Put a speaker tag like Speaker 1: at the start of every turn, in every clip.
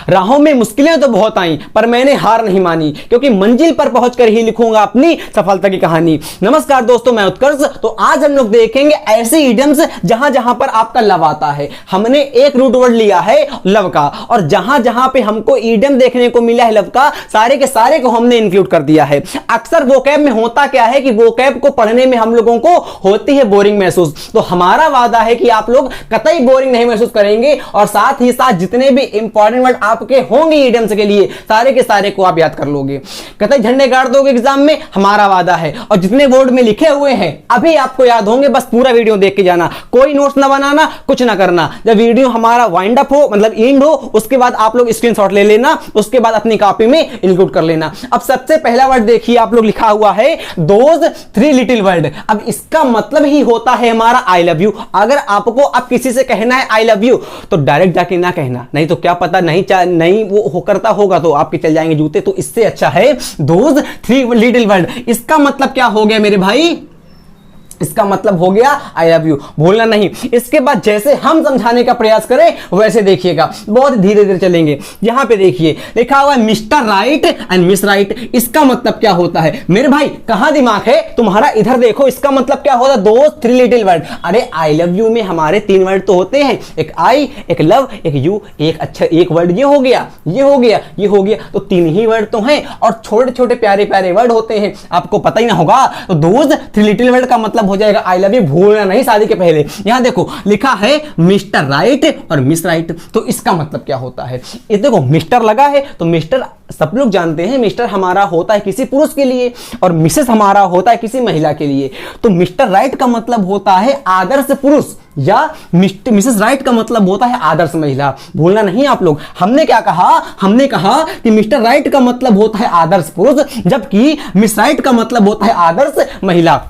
Speaker 1: राहों में मुश्किलें तो बहुत आई पर मैंने हार नहीं मानी, क्योंकि मंजिल पर पहुंचकर ही लिखूंगा अपनी सफलता की कहानी। नमस्कार दोस्तों, मैं उत्कर्ष। तो आज हम लोग देखेंगे ऐसे इडियम्स जहां जहां पर आपका लव आता है। हमने एक रूट वर्ड लिया है लव का, और जहां जहां पे हमको इडियम देखने को मिला है लव का, सारे के सारे को हमने इंक्लूड कर दिया है। अक्सर वोकैब में होता क्या है कि वोकैब को पढ़ने में हम लोगों को होती है बोरिंग महसूस, तो हमारा वादा है कि आप लोग कतई बोरिंग नहीं महसूस करेंगे, और साथ ही साथ जितने भी इंपॉर्टेंट वर्ड आपके होंगे इडियम्स के लिए, सारे के सारे को आप याद कर लोगे, कतई झंडे गाड़ दोगे एग्जाम में, हमारा वादा है। और जितने बोर्ड में लिखे हुए हैं अभी आपको याद होंगे, बस पूरा वीडियो देख के जाना, कोई नोट्स ना बनाना, कुछ ना करना। जब वीडियो हमारा वाइंड अप हो, मतलब एंड हो, उसके बाद आप लोग स्क्रीनशॉट ले लेना, उसके बाद अपनी कॉपी में इंक्लूड कर लेना। अब सबसे पहला वर्ड देखिए, आप लोग लिखा हुआ है दोज थ्री लिटिल वर्ड। अब इसका मतलब ही होता है हमारा आई लव यू। अगर आपको अब किसी से कहना है आई लव यू तो डायरेक्ट जाके ना कहना, नहीं तो क्या पता नहीं वो करता होगा तो आपके चल जाएंगे जूते। तो इससे अच्छा है दोज थ्री लिटिल वर्ड। इसका मतलब क्या हो गया मेरे भाई? इसका मतलब हो गया आई लव यू, भूलना नहीं। इसके बाद जैसे हम समझाने का प्रयास करें वैसे देखिएगा, बहुत धीरे धीरे चलेंगे। यहां पे देखिए लिखा हुआ है mister right and miss right. इसका मतलब क्या होता है मेरे भाई? कहां दिमाग है तुम्हारा? इधर देखो। इसका मतलब क्या होता है? दो थ्री लिटिल वर्ड। अरे आई लव यू में हमारे तीन वर्ड तो होते हैं, एक आई, एक लव, एक यू। एक वर्ड ये हो गया, ये हो गया, ये हो गया, तो तीन ही वर्ड तो हैं, और छोटे छोटे प्यारे प्यारे वर्ड होते हैं, आपको पता ही ना होगा। तो दोज थ्री लिटिल वर्ड का मतलब हो जाएगा आई लव यू, भूलना नहीं शादी के पहले। यहां देखो लिखा है मिस्टर राइट और मिस राइट, तो इसका मतलब क्या होता है? ये देखो मिस्टर लगा है, तो मिस्टर सब लोग जानते हैं मिस्टर हमारा होता है किसी पुरुष के लिए, और मिसेस हमारा होता है किसी महिला के लिए। तो मिस्टर राइट का मतलब होता है आदर्श पुरुष, या मिसेस राइट का मतलब होता है आदर्श महिला। भूलना नहीं आप लोग। हमने क्या कहा? हमने कहा कि मिस्टर राइट का मतलब होता है आदर्श पुरुष, जबकि मिस राइट का मतलब होता है आदर्श महिला।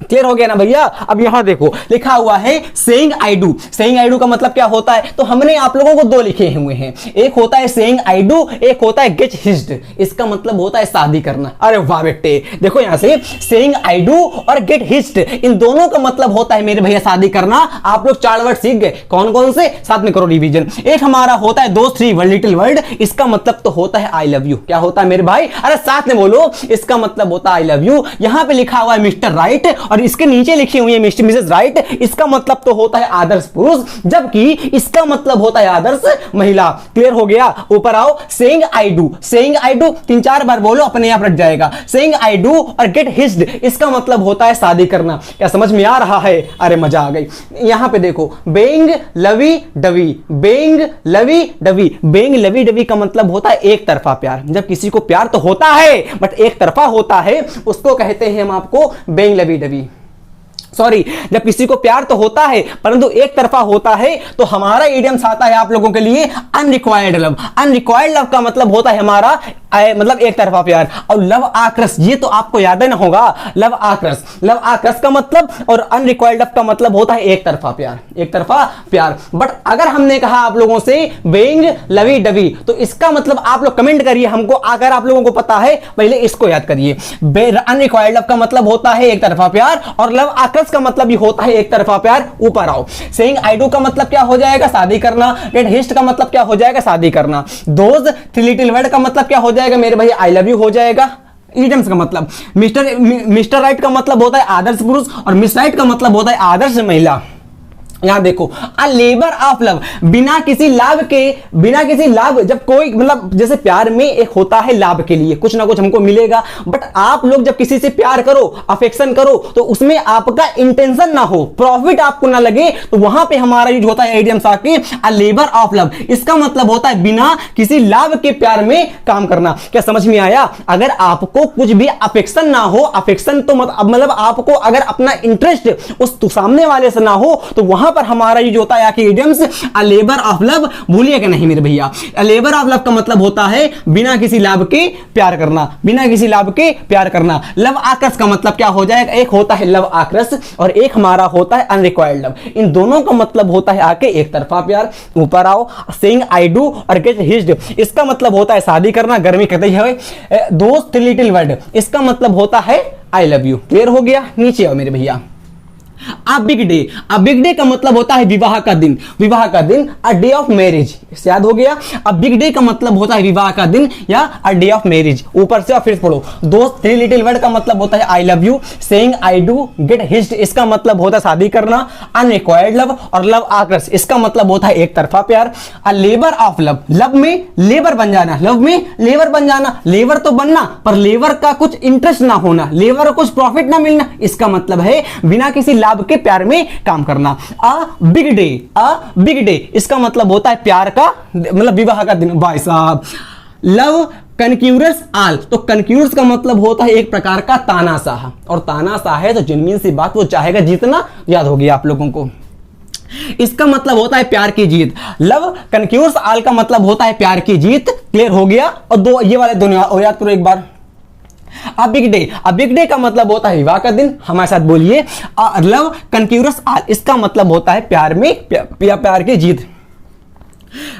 Speaker 1: क्लियर हो गया ना भैया? अब यहां देखो लिखा हुआ है saying I do. Saying I do का मतलब क्या होता है? तो हमने आप लोगों को दो लिखे हुए हैं, एक होता है सेइंग आई डू, एक होता है गेट हिच्ड। इसका मतलब होता है शादी करना। अरे वाह बेटे, देखो यहां से सेइंग आई डू और गेट हिच्ड, इन दोनों का मतलब होता है मेरे भैया शादी करना। आप लोग चार वर्ड सीख गए, कौन कौन से? साथ में करो रिवीजन। एक हमारा होता है दो थ्री लिटिल वर्ड, इसका मतलब तो होता है आई लव यू। क्या होता है मेरे भाई? अरे साथ में बोलो, इसका मतलब होता है आई लव यू। यहां पे लिखा हुआ है मिस्टर राइट, और इसके नीचे लिखी हुई है मिसेस राइट। इसका मतलब तो होता है आदर्श पुरुष, जबकि इसका मतलब होता है आदर्श महिला। क्लियर हो गया? ऊपर आओ। Saying I do, saying I do तीन चार बार बोलो, अपने आप रट जाएगा। सेइंग आई डू और गेट हिच्ड, इसका मतलब होता है शादी करना। क्या समझ में आ रहा है? अरे मजा आ गई। यहां पे देखो being lovey dovey, being lovey dovey. Being lovey dovey का मतलब होता है एक तरफा प्यार। जब किसी को प्यार तो होता है बट एक तरफा होता है, उसको कहते हैं हम आपको बेइंग लवी डवी। सॉरी, जब किसी को प्यार तो होता है परंतु एक तरफा होता है, तो हमारा इडियम्स आता है आप लोगों के लिए अनरिक्वायर्ड लव। अनरिक्वायर्ड लव का मतलब होता है हमारा मतलब एक तरफा प्यार। और लव आक्रस, ये तो आपको याद है ना होगा, लव आक्रस। लव आक्रस का मतलब और अनरिक्वायर्ड लव का मतलब होता है एक तरफा प्यार, एक तरफा प्यार। बट अगर हमने कहा आप लोगों से बेइंग लवी डवी, तो इसका मतलब आप लोग कमेंट करिए हमको, अगर आप लोगों को पता है पहले इसको याद करिए। अनरिक्वायर्ड लव का मतलब होता है एक तरफा प्यार, और लव आक्रस का मतलब भी होता है एक तरफा प्यार। ऊपर आओ। सेइंग आई डू का मतलब क्या हो जाएगा? शादी करना। गेट हिच्ड का मतलब क्या हो जाएगा? शादी करना। दोज थ्री लिटिल वर्ड का मतलब क्या हो जाएगा मेरे भाई? आई लव यू हो जाएगा। इडियम्स का मतलब मिस्टर राइट का मतलब होता है आदर्श पुरुष, और मिस राइट का मतलब होता है आदर्श महिला। यहां देखो अ लेबर ऑफ लव, बिना किसी लाभ के, बिना किसी लाभ, जब कोई मतलब जैसे प्यार में एक होता है लाभ के लिए, कुछ ना कुछ हमको मिलेगा, बट आप लोग जब किसी से प्यार करो, अफेक्शन करो, तो उसमें आपका इंटेंशन ना हो, प्रॉफिट आपको ना लगे, तो वहां पे हमारा यूज होता है इडियम्स आके अ लेबर ऑफ लव। इसका मतलब होता है बिना किसी लाभ के प्यार में काम करना। क्या समझ में आया? अगर आपको कुछ भी अफेक्शन ना हो, अफेक्शन तो मतलब आपको अगर अपना इंटरेस्ट उस सामने वाले से ना हो, तो वहां पर हमारा यूज होता है कि idioms a labour of love. भूलिएगा नहीं मेरे भैया, अ लेबर ऑफ लव का मतलब होता है बिना किसी लाभ के प्यार करना, बिना किसी लाभ के प्यार करना। लव आक्रस का मतलब क्या हो जाएगा? एक होता है लव आक्रस और एक हमारा होता है अनरिक्वायर्ड लव। इन दोनों का मतलब होता है आके एक तरफा प्यार। ऊपर आओ। सेइंग आई डू और गेट हिच्ड, इसका मतलब होता है शादी करना, गर्मी कहते हैं। दोस्त लिटिल वर्ड, इसका मतलब होता है आई लव यू। क्लियर हो गया? नीचे आओ मेरे भैया। अ बिग डे का मतलब होता है विवाह का दिन, विवाह का दिन, अ डे ऑफ मैरिज, याद हो गया। अ बिग डे का मतलब होता है विवाह का दिन या अ डे ऑफ मैरिज। ऊपर से और फिर पढ़ो। दोस्त, थ्री लिटिल वर्ड का मतलब होता है I love you, saying I do, get hitched इसका मतलब होता है शादी करना, अनरिक्वायर्ड लव और लव आक्रस इसका मतलब होता है एक तरफा प्यार। A labour of love, love में लेबर बन जाना, लव में लेबर बन जाना, लेबर तो बनना पर लेबर का कुछ इंटरेस्ट ना होना, लेबर को कुछ प्रॉफिट ना मिलना, इसका मतलब है बिना किसी लाभ के प्यार में काम करना। अ बिग डे इसका मतलब होता है प्यार का मतलब विवाह का दिन। भाई साहब, लव कनक्यूरस आल, तो कनक्यूरस का मतलब होता है एक प्रकार का तानाशाह, और तानाशाह है तो जिनमीन सी बात वो चाहेगा जीतना, याद होगी आप लोगों को। इसका मतलब होता है प्यार की जीत। लव कनक्यूरस आल का मतलब होता है प्यार की जीत, क्लियर हो गया। और दो ये वाले दोनों याद करो एक बार। अ बिग डे का मतलब होता है विवाह का दिन, हमारे साथ बोलिए। लव कनक्यूरस आल इसका मतलब होता है प्यार में प्यार की जीत।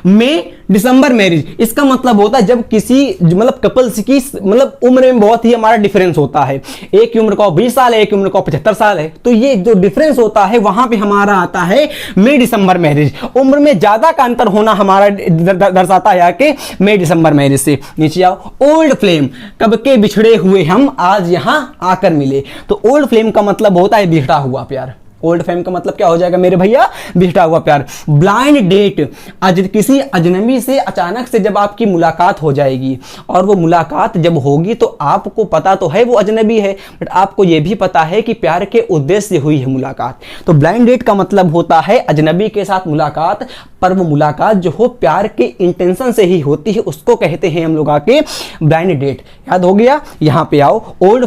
Speaker 1: में दिसंबर मैरिज इसका मतलब होता है जब किसी मतलब कपल्स की मतलब उम्र में बहुत ही हमारा डिफरेंस होता है, एक की उम्र का 20 साल है, एक की उम्र का 75 साल है, तो ये जो डिफरेंस होता है वहां पे हमारा आता है मई दिसंबर मैरिज। उम्र में ज्यादा का अंतर होना हमारा दर्शाता है कि मई दिसंबर मैरिज से। नीचे आओ। ओल्ड फ्लेम, कब के बिछड़े हुए हम आज यहां आकर मिले, तो ओल्ड फ्लेम का मतलब होता है बिछड़ा हुआ प्यार। ओल्ड फ्लेम का मतलब क्या हो जाएगा मेरे भैया, बिछड़ा हुआ प्यार। ब्लाइंड डेट, आज किसी अजनबी से अचानक से जब आपकी मुलाकात हो जाएगी, और वो मुलाकात जब होगी तो आपको पता तो है वो अजनबी है, बट आपको ये भी पता है कि प्यार के उद्देश्य से हुई है मुलाकात। तो ब्लाइंड डेट का मतलब होता है अजनबी के साथ मुलाकात, पर वो मुलाकात जो हो प्यार के इंटेंशन से ही होती है, उसको कहते हैं हम लोग आके ब्लाइंड डेट। याद हो गया। यहां पे आओ। ओल्ड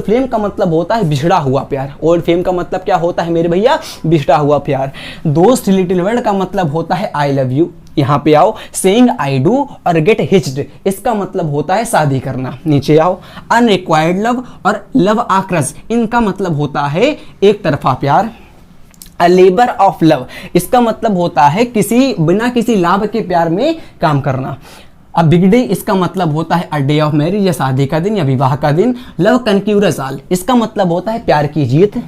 Speaker 1: फ्लेम का मतलब होता है बिछड़ा हुआ प्यार। ओल्ड फ्लेम का मतलब क्या होता है मेरे भैया, बिछड़ा हुआ प्यार। दोस्त लिटिल वर्ड का मतलब होता है आई लव यू। यहां पे आओ। सेइंग आई डू और गेट हिच्ड इसका मतलब होता है शादी करना। नीचे आओ। अनरिक्वायर्ड लव और लव आक्रस इनका मतलब होता है एक तरफा प्यार। अ लेबर ऑफ लव इसका मतलब होता है किसी बिना किसी लाभ के प्यार में काम करना। अ बिग डे इसका मतलब होता है अ डे ऑफ मैरिज या शादी का दिन या विवाह का दिन। लव कनक्यूरस आल इसका मतलब होता है प्यार की जीत।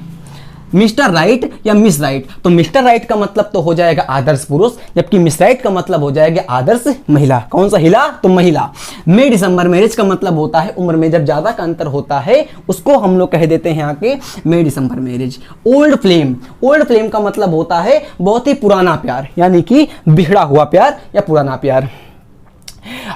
Speaker 1: मिस्टर राइट या मिस राइट, तो मिस्टर राइट का मतलब तो हो जाएगा आदर्श पुरुष, जबकि मिस राइट का मतलब हो जाएगा आदर्श महिला। कौन सा हिला, तो महिला। मई दिसंबर मैरिज का मतलब होता है उम्र में जब ज्यादा का अंतर होता है उसको हम लोग कह देते हैं आके मई दिसंबर मैरिज। ओल्ड फ्लेम का मतलब होता है बहुत ही पुराना प्यार, यानी कि बिछड़ा हुआ प्यार या पुराना प्यार।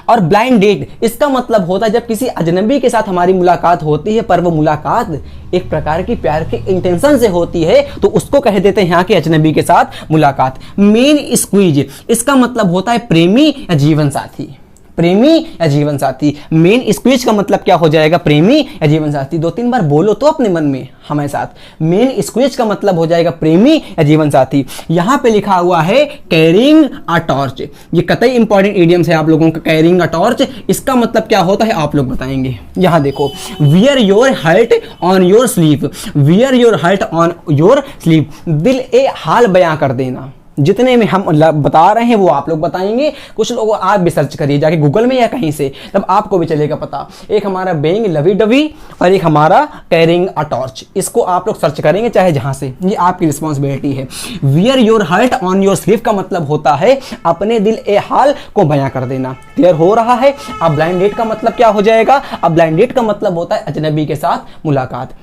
Speaker 1: और ब्लाइंड डेट इसका मतलब होता है जब किसी अजनबी के साथ हमारी मुलाकात होती है, पर वो मुलाकात एक प्रकार की प्यार के इंटेंशन से होती है, तो उसको कह देते हैं यहाँ के अजनबी के साथ मुलाकात। मेन स्क्वीज इसका मतलब होता है प्रेमी या जीवन साथी। प्रेमी या जीवन साथी। मेन स्क्वीज का मतलब क्या हो जाएगा, प्रेमी या जीवन साथी। 2-3 बार बोलो तो अपने मन में हमारे साथ। मेन स्क्वीज का मतलब हो जाएगा प्रेमी या जीवन साथी। यहां पे लिखा हुआ है कैरिंग अ टॉर्च, ये कतई इंपॉर्टेंट इडियम्स है आप लोगों का। कैरिंग अ टॉर्च इसका मतलब क्या होता है आप लोग बताएंगे। यहां देखो। Wear your heart on your sleeve, wear your heart on your sleeve, दिल ए हाल बयां कर देना। जितने में हम बता रहे हैं वो आप लोग बताएंगे। कुछ लोग आप भी सर्च करिए जाके गूगल में या कहीं से, तब आपको भी चलेगा पता। एक हमारा बेइंग लवी डवी और एक हमारा कैरिंग अ टॉर्च, इसको आप लोग सर्च करेंगे चाहे जहां से, ये आपकी रिस्पॉन्सिबिलिटी है। Wear your heart on your sleeve का मतलब होता है अपने दिल ए हाल को बयां कर देना। क्लियर हो रहा है। अब ब्लाइंड डेट का मतलब क्या हो जाएगा, अब ब्लाइंड डेट का मतलब होता है अजनबी के साथ मुलाकात।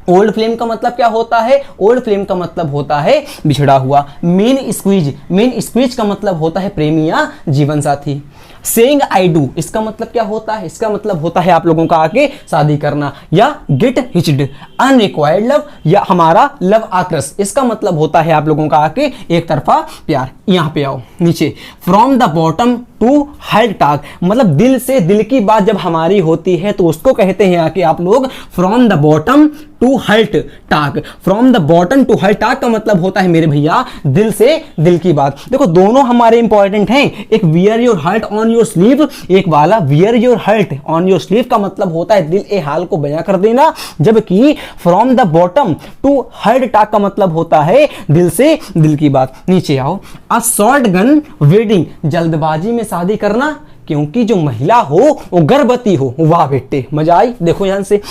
Speaker 1: ओल्ड फ्लेम का मतलब क्या होता है, ओल्ड फ्लेम का मतलब होता है बिछड़ा हुआ। मेन स्क्वीज का मतलब होता है प्रेमी या जीवन साथी। सेइंग आई डू इसका मतलब क्या होता है, इसका मतलब होता है आप लोगों का आके शादी करना या गेट हिच्ड। अनरिक्वायर्ड लव या हमारा लव आक्रस इसका मतलब होता है आप लोगों का आके एक तरफा प्यार। यहां पे आओ नीचे। From the bottom to heart talk मतलब दिल से दिल की बात जब हमारी होती है तो उसको कहते हैं आके आप लोग from the bottom to heart talk. From the bottom to heart talk का मतलब होता है मेरे भैया दिल से दिल की बात। देखो दोनों हमारे इंपॉर्टेंट हैं, एक wear your heart on your sleeve, एक वाला wear your heart on your sleeve का मतलब होता है दिल ए हाल को बयां कर देना, जबकि from the bottom to heart talk का मतलब होता है दिल से दिल की बात। नीचे आओ। अ शॉर्ट गन वेडिंग जल्दबाजी में शादी करना, क्योंकि जो महिला हो वो गर्भवती हो। वाह बेटे, मजा आई। देखो यहां से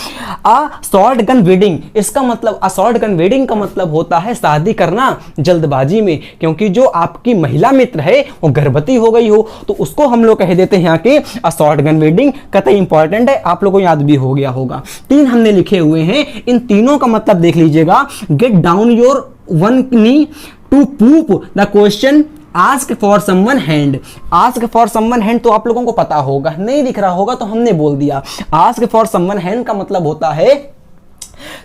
Speaker 1: असॉल्ट गन वेडिंग, इसका मतलब असॉल्ट गन वेडिंग का मतलब होता है शादी करना जल्दबाजी में, क्योंकि जो आपकी महिला मित्र है वो गर्भवती हो गई हो तो उसको हम लोग कह देते हैं यहाँ के असॉल्ट गन वेडिंग। कतई इंपॉर्टेंट है, आप लोगों को याद भी हो गया होगा। 3 हमने लिखे हुए हैं, इन तीनों का मतलब देख लीजिएगा। Get down your one knee to pop the question, ask for someone hand. Ask for someone hand तो आप लोगों को पता होगा, नहीं दिख रहा होगा तो हमने बोल दिया। आस्क फॉर समवन हैंड का मतलब होता है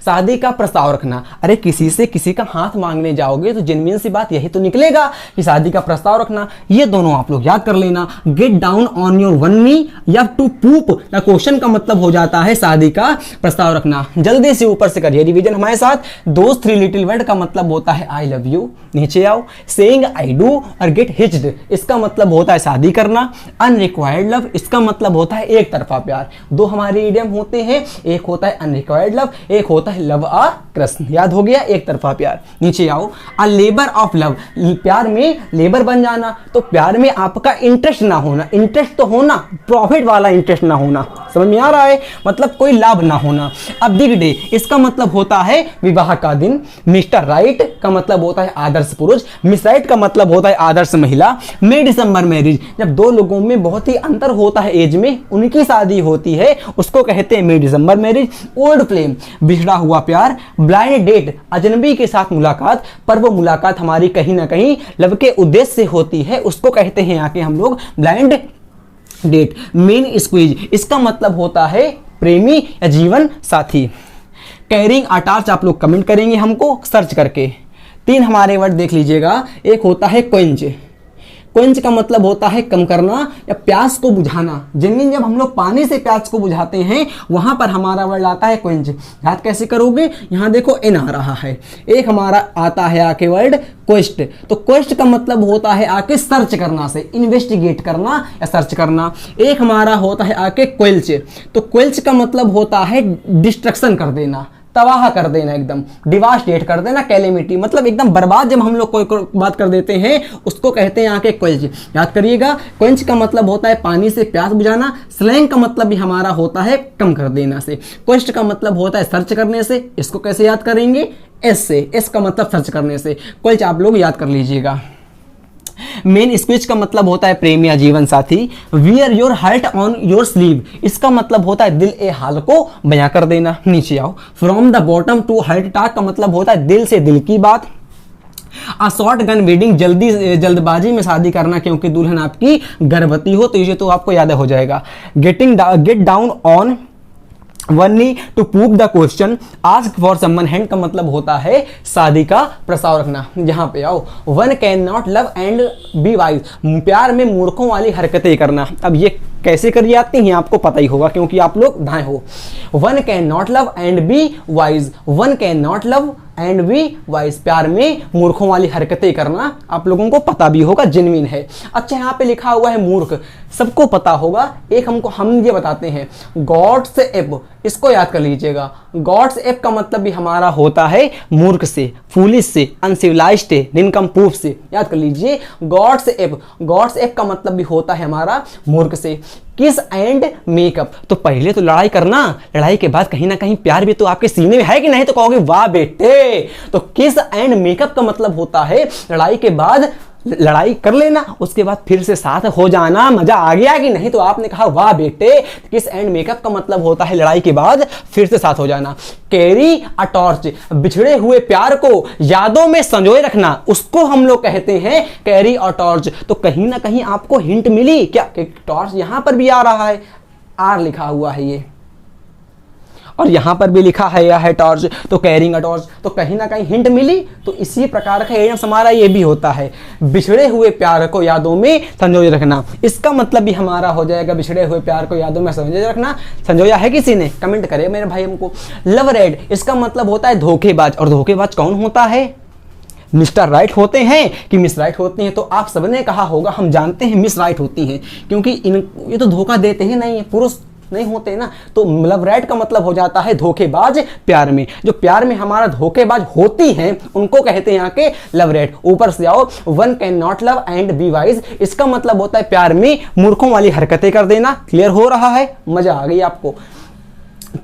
Speaker 1: शादी का प्रस्ताव रखना। अरे किसी से किसी का हाथ मांगने जाओगे तो जेन्युइन सी बात यही तो निकलेगा कि शादी का प्रस्ताव रखना। ये दोनों आप लोग याद कर लेना। Get down on your one knee या टू पूप द क्वेश्चन का मतलब हो जाता है शादी का प्रस्ताव रखना। जल्दी से ऊपर से करिए रिवीजन हमारे साथ। दोस्त 3 लिटिल वर्ड का मतलब होता है आई लव यू, नीचे आओ। सेइंग आई डू और गेट हिच्ड, इसका मतलब होता है शादी करना। अनरिक्वायर्ड लव, इसका मतलब होता है एक तरफा प्यार। 2 हमारे इडियम होते हैं, एक होता है अनरिक्वायर्ड लव, एक होता है लव आ कृष्ण। याद हो गया, एक तरफा प्यार। नीचे आओ। अ लेबर ऑफ लव, प्यार में लेबर बन जाना, तो प्यार में आपका इंटरेस्ट ना होना। इंटरेस्ट तो होना, प्रॉफिट वाला इंटरेस्ट ना होना। समझ में आ रहा है, मतलब कोई लाभ ना होना। अब बिग डे, इसका मतलब होता है विवाह का दिन। मिस्टर राइट का मतलब होता है आदर्श पुरुष। मिस राइट का मतलब होता है आदर्श महिला। मे डिसंबर मैरिज, जब 2 लोगों में बहुत ही अंतर होता है एज में, उनकी शादी होती है, उसको कहते हैं मे डिसंबर मैरिज। ओल्ड फ्लेम, बिछड़ा हुआ प्यार। ब्लाइंड डेट, अजनबी के साथ मुलाकात, पर वो मुलाकात हमारी कहीं ना कहीं लव के उद्देश्य से होती है, उसको कहते हैं यहाँ के हम लोग ब्लाइंड डेट। मेन स्क्वीज, इसका मतलब होता है प्रेमी या जीवन साथी। कैरिंग अ टॉर्च, आप लोग कमेंट करेंगे हमको सर्च करके। 3 हमारे वर्ड देख लीजिएगा। एक होता है क्वेंच। क्वेंच का मतलब होता है कम करना या प्यास को बुझाना। जिन जब हम लोग पानी से प्यास को बुझाते हैं वहां पर हमारा वर्ड आता है क्वेंच। याद कैसे करोगे, यहां देखो एन आ रहा है। एक हमारा आता है आके वर्ड क्वेस्ट, तो क्वेस्ट का मतलब होता है आके सर्च करना से, इन्वेस्टिगेट करना या सर्च करना। एक हमारा होता है आके क्वेल्च, तो क्वेल्च का मतलब होता है डिस्ट्रक्शन कर देना, तबाह कर देना, एकदम डिवास्टेट कर देना, कैलेमिटी, मतलब एकदम बर्बाद जब हम लोग कोई बात कर देते हैं उसको कहते हैं यहाँ के क्वेंच। याद करिएगा, क्वेंच का मतलब होता है पानी से प्यास बुझाना। स्लैंग का मतलब भी हमारा होता है कम कर देना से। क्वेस्ट का मतलब होता है सर्च करने से, इसको कैसे याद करेंगे, एस से। एस का मतलब सर्च करने से। क्वेंच आप लोग याद कर लीजिएगा। मेन स्पीच का मतलब होता है प्रेम या जीवन साथी। Wear your heart on your sleeve, इसका मतलब होता है दिल ए हाल को बयां कर देना। नीचे आओ। From the bottom to heart talk का मतलब होता है दिल से दिल की बात। अ शॉर्ट गन वेडिंग, जल्दबाजी में शादी करना क्योंकि दुल्हन आपकी गर्भवती हो, तो ये तो आपको याद हो जाएगा। Get down on one knee to pop the question. Ask for someone hand का मतलब होता है शादी का प्रस्ताव रखना। यहां पे आओ। One can not love and be wise, प्यार में मूर्खों वाली हरकतें करना। अब ये कैसे करी जाती हैं आपको पता ही होगा क्योंकि आप लोग दाएं हो। One can not love and be wise, one can not love and be wise, प्यार में मूर्खों वाली हरकतें करना आप लोगों को पता भी होगा, जेन्युइन है। अच्छा यहाँ पे लिखा हुआ है मूर्ख, सबको पता होगा। एक हम ये बताते हैं गॉड्स एप, इसको याद कर लीजिएगा। गॉड्स एप का मतलब भी हमारा होता है मूर्ख से, फूलिश से, अनसिविलाइज्ड से, निनकम्पूफ से। याद कर लीजिए गॉड्स एप। गॉड्स एप का मतलब भी होता है हमारा मूर्ख से। किस एंड मेकअप, तो पहले तो लड़ाई करना, लड़ाई के बाद कहीं ना कहीं प्यार भी तो आपके सीने में है कि नहीं, तो कहोगे वाह बेटे। तो किस एंड मेकअप का मतलब होता है लड़ाई के बाद लड़ाई कर लेना, उसके बाद फिर से साथ हो जाना। मजा आ गया कि नहीं, तो आपने कहा वाह बेटे। किस एंड मेकअप का मतलब होता है लड़ाई के बाद फिर से साथ हो जाना। कैरी अ टॉर्च, बिछड़े हुए प्यार को यादों में संजोए रखना, उसको हम लोग कहते हैं कैरी अ टॉर्च। तो कहीं ना कहीं आपको हिंट मिली क्या कि टॉर्च यहां पर भी आ रहा है, आर लिखा हुआ है ये, और यहां पर भी लिखा है यह है टॉर्च, तो कैरिंग अ टॉर्च, तो कहीं ना कहीं हिंट मिली। तो इसी प्रकार का एडियम्स हमारा ये भी होता है, बिछड़े हुए प्यार को यादों में संजोए रखना। इसका मतलब भी हमारा हो जाएगा बिछड़े हुए प्यार को यादों में संजोए रखना। संजोया है किसी ने, कमेंट करे मेरे भाई हमको। लव रेड, इसका मतलब होता है धोखेबाज, और धोखेबाज कौन होता है, मिस्टर राइट होते हैं कि मिस राइट होती हैं। तो आप सबने कहा होगा हम जानते हैं मिस राइट होती हैं, क्योंकि ये तो धोखा देते ही नहीं है, पुरुष नहीं होते ना। तो लव रैट का मतलब हो जाता है धोखेबाज प्यार में। जो प्यार में हमारा धोखेबाज होती हैं उनको कहते हैं यहाँ के लव रैट। ऊपर से आओ, one can not love and be wise, इसका मतलब होता है प्यार में मूर्खों वाली हरकतें कर देना। क्लियर हो रहा है, मजा आ गई आपको।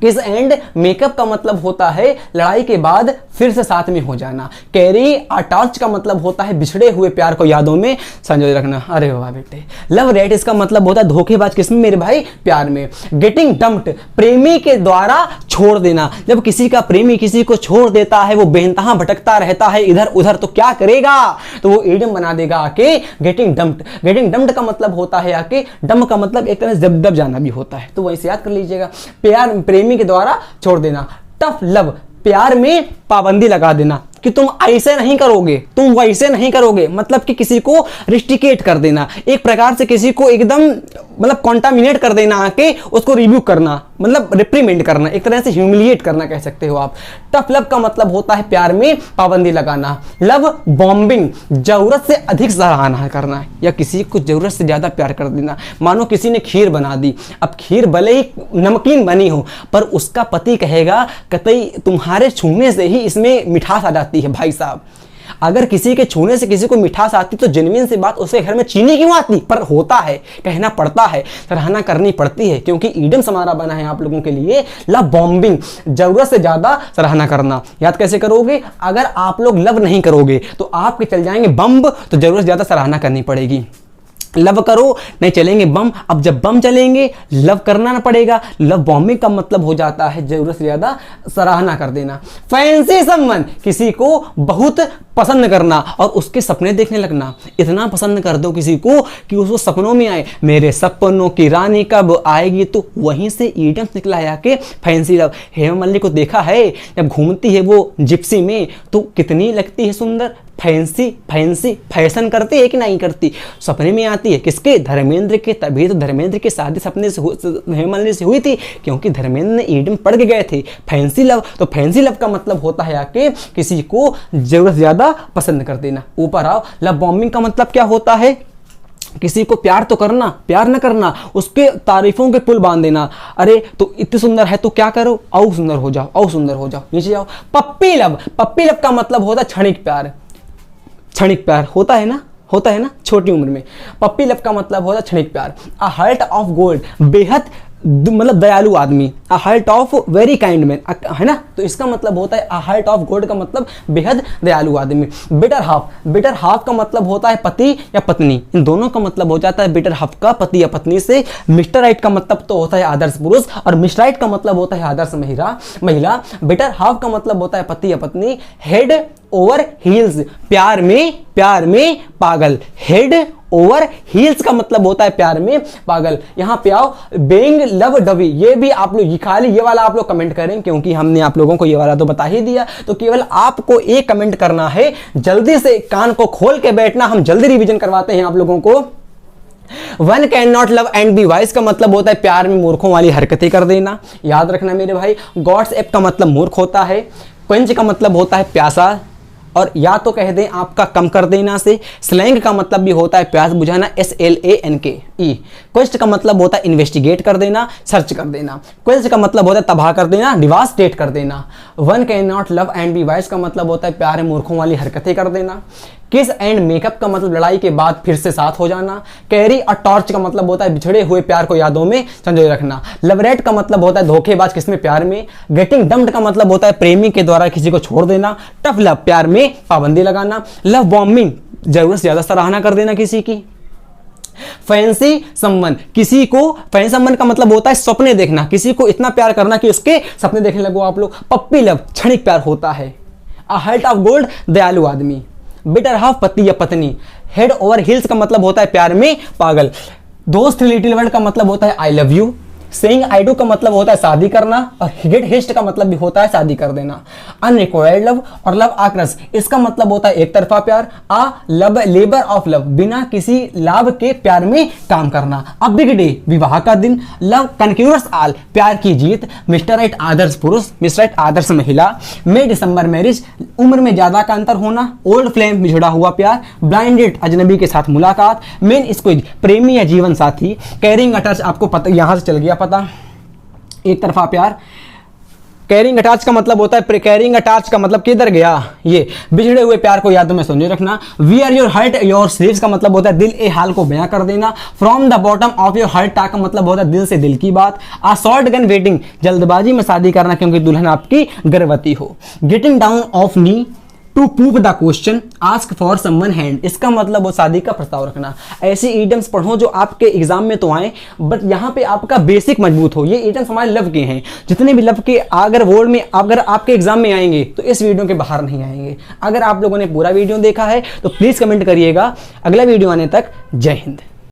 Speaker 1: किस एंड मेकअप का मतलब होता है लड़ाई के बाद फिर से साथ में हो जाना। कैरी अ टॉर्च का मतलब होता है बिछड़े हुए प्यार को यादों में संजोए रखना। अरे वाह बेटे। लव रैट इसका मतलब होता है धोखेबाज किसमें मेरे भाई, प्यार में। गेटिंग डम्प्ड, प्रेमी के द्वारा छोड़ देना। जब किसी का प्रेमी किसी को छोड़ देता है, वो बेनतहा भटकता रहता है इधर उधर, तो क्या करेगा, तो वो इडियम बना देगा आके गेटिंग डम्प्ड। गेटिंग डम्प्ड का मतलब होता है आके, डम का मतलब एक तरह से दब जाना भी होता है, तो वहीं से याद कर लीजिएगा। प्यार प्रेमी के द्वारा छोड़ देना। टफ लव, प्यार में पाबंदी लगा देना कि तुम ऐसे नहीं करोगे, तुम वैसे नहीं करोगे, मतलब कि किसी को रिस्ट्रिकेट कर देना, एक प्रकार से किसी को एकदम मतलब कॉन्टामिनेट कर देना, आके उसको रिव्यू करना, मतलब रिप्रीमेंट करना, एक तरह से ह्यूमिलिएट करना कह सकते हो आप। टफ लव का मतलब होता है प्यार में पाबंदी लगाना। लव बॉम्बिंग, जरूरत से अधिक सराहना करना या किसी को जरूरत से ज्यादा प्यार कर देना। मानो किसी ने खीर बना दी, अब खीर भले ही नमकीन बनी हो पर उसका पति कहेगा कतई तुम्हारे छूने से ही इसमें मिठास आ जाती है भाई साहब। अगर किसी के छूने से किसी को मिठास आती तो जेन्युइन सी बात उसके घर में चीनी क्यों आती, पर होता है, कहना पड़ता है, सराहना करनी पड़ती है, क्योंकि ईडियम्स हमारा बना है आप लोगों के लिए। लव बॉम्बिंग, जरूरत से ज्यादा सराहना करना। याद कैसे करोगे, अगर आप लोग लव नहीं करोगे तो आपके चल जाएंगे बम्ब, तो जरूरत से ज्यादा सराहना करनी पड़ेगी। लव करो नहीं चलेंगे बम, अब जब बम चलेंगे लव करना ना पड़ेगा। लव बॉम्बिंग का मतलब हो जाता है जरूरत से ज्यादा सराहना कर देना। फैंसी समवन, किसी को बहुत पसंद करना और उसके सपने देखने लगना। इतना पसंद कर दो किसी को कि उसको सपनों में आए, मेरे सपनों की रानी कब आएगी, तो वहीं से ईडियम्स निकला है आके फैंसी लव। हेमा मालिनी को देखा है जब घूमती है वो जिप्सी में तो कितनी लगती है सुंदर, फैंसी फैंसी फैशन करती है कि नहीं करती, सपने में आती है किसके, धर्मेंद्र के। तभी तो धर्मेंद्र की शादी सपने से हेमा मालिनी से हुई थी, क्योंकि धर्मेंद्र ने ईडियम पढ़ के गए थे फैंसी लव। तो फैंसी लव का मतलब होता है आके किसी को जरूरत से ज्यादा पसंद कर देना। ऊपर आओ, लव बॉम्बिंग का मतलब क्या होता है, किसी को प्यार तो करना, प्यार न करना, उसके तारीफों के पुल बांध देना। अरे तो इतनी सुंदर है तो क्या करो, आओ सुंदर हो जाओ, आओ सुंदर हो जाओ, नीचे जाओ। पप्पी लव, पप्पी लव का मतलब होता है क्षणिक प्यार। क्षणिक प्यार होता है ना, होता है ना छोटी उम्र में। पप्पी लव का मतलब होता है क्षणिक प्यार। अ हार्ट ऑफ गोल्ड, बेहद मतलब दयालु आदमी। A heart of very kind man, है ना, तो इसका मतलब होता है अ हार्ट ऑफ गोल्ड का मतलब बेहद दयालु आदमी। बेटर हाफ, बेटर हाफ का मतलब होता है पति या पत्नी, इन दोनों का मतलब हो जाता है बेटर हाफ का पति या पत्नी से। मिस्टर राइट का मतलब तो होता है आदर्श पुरुष और मिस राइट का मतलब होता है आदर्श महिला। बेटर हाफ का मतलब होता है पति या पत्नी। हेड ओवर हील्स, प्यार में पागल। हेड ओवर हील्स का मतलब होता है प्यार में पागल। यहां पे आओ, बेइंग लव डवी, ये भी आप लोग खाली ये वाला आप लोग कमेंट करें, क्योंकि हमने आप लोगों को ये वाला तो बता ही दिया, तो केवल आपको एक कमेंट करना है। जल्दी से कान को खोल के बैठना, हम जल्दी रिवीजन करवाते हैं आप लोगों को। One can not love and be wise का मतलब होता है प्यार में मूर्खों वाली हरकतें कर देना, याद रखना मेरे भाई। गॉड्स एप का मतलब मूर्ख होता है। क्वेंच का मतलब होता है प्यासा, और या तो कह दें आपका कम कर देना से। स्लैंग का मतलब भी होता है प्यास बुझाना, SLANK E। क्वेस्ट का मतलब होता है इन्वेस्टिगेट कर देना, सर्च कर देना। क्वेस्ट का मतलब होता है तबाह कर देना, डिवास्टेट कर देना। One can not love and be wise का मतलब होता है प्यार में मूर्खों वाली हरकतें कर देना। किस एंड मेकअप का मतलब लड़ाई के बाद फिर से साथ हो जाना। कैरी अ टॉर्च का मतलब होता है बिछड़े हुए प्यार को यादों में संजोए रखना। लव रैट का मतलब होता है धोखेबाज किसमें, प्यार में। गेटिंग डम्प्ड का मतलब होता है प्रेमी के द्वारा किसी को छोड़ देना। टफ लव, प्यार में पाबंदी लगाना। लव बॉम्बिंग, जरूरत से ज्यादा सराहना कर देना किसी की। फैंसी समवन, किसी को, फैंसी समवन का मतलब होता है सपने देखना, किसी को इतना प्यार करना कि उसके सपने देखने लगो आप लोग। पप्पी लव, क्षणिक प्यार होता है। अ हार्ट ऑफ गोल्ड, दयालु आदमी। बेटर हाफ, पति या पत्नी। हेड ओवर हील्स का मतलब होता है प्यार में पागल। दोस्त लिटिल वर्ड का मतलब होता है I love you. Saying I do का मतलब होता है शादी करना, और गेट हिस्ट का मतलब भी होता है शादी कर देना। अनरिक्वायर्ड लव और लव आक्रस, इसका मतलब होता है एक तरफा प्यार। आ लव, लेबर ऑफ लव, बिना किसी लाभ के प्यार में काम करना। अ बिग डे, विवाह का दिन। लव कन्क्यूरस आल, प्यार की जीत। मिस्टर राइट, आदर्श पुरुष। मिस राइट, आदर्श महिला। मे दिसंबर, मैरिज, उम्र में ज्यादा का अंतर होना। ओल्ड फ्लेम, बिछड़ा हुआ प्यार। ब्लाइंड डेट, अजनबी के साथ मुलाकात। मेन स्क्विज, प्रेमी या जीवन साथी। कैरिंग अ टच, आपको पता यहां से चल गया पता। एक तरफा प्यार। कैरिंग अटैच का मतलब होता है प्रिकैरिंग अटैच का मतलब किधर गया, ये बिछड़े हुए प्यार को याद में समझे रखना। Wear your heart your sleeves का मतलब होता है दिल ए हाल को बयां कर देना। From the bottom of your heart का मतलब होता है दिल से दिल की बात। आ शॉर्ट गन वेटिंग जल्दबाजी में शादी करना क्योंकि दुल्हन आपकी गर्भवती हो। Getting down of knee to prove the question ask for someone hand, इसका मतलब वो शादी का प्रस्ताव रखना। ऐसी ईडियम्स पढ़ो जो आपके एग्जाम में तो आए बट यहाँ पे आपका बेसिक मजबूत हो। ये ईडियम्स हमारे लव के हैं, जितने भी लव के अगर बोर्ड में अगर आपके एग्जाम में आएंगे तो इस वीडियो के बाहर नहीं आएंगे। अगर आप लोगों ने पूरा वीडियो देखा है तो प्लीज कमेंट करिएगा। अगला वीडियो आने तक जय हिंद।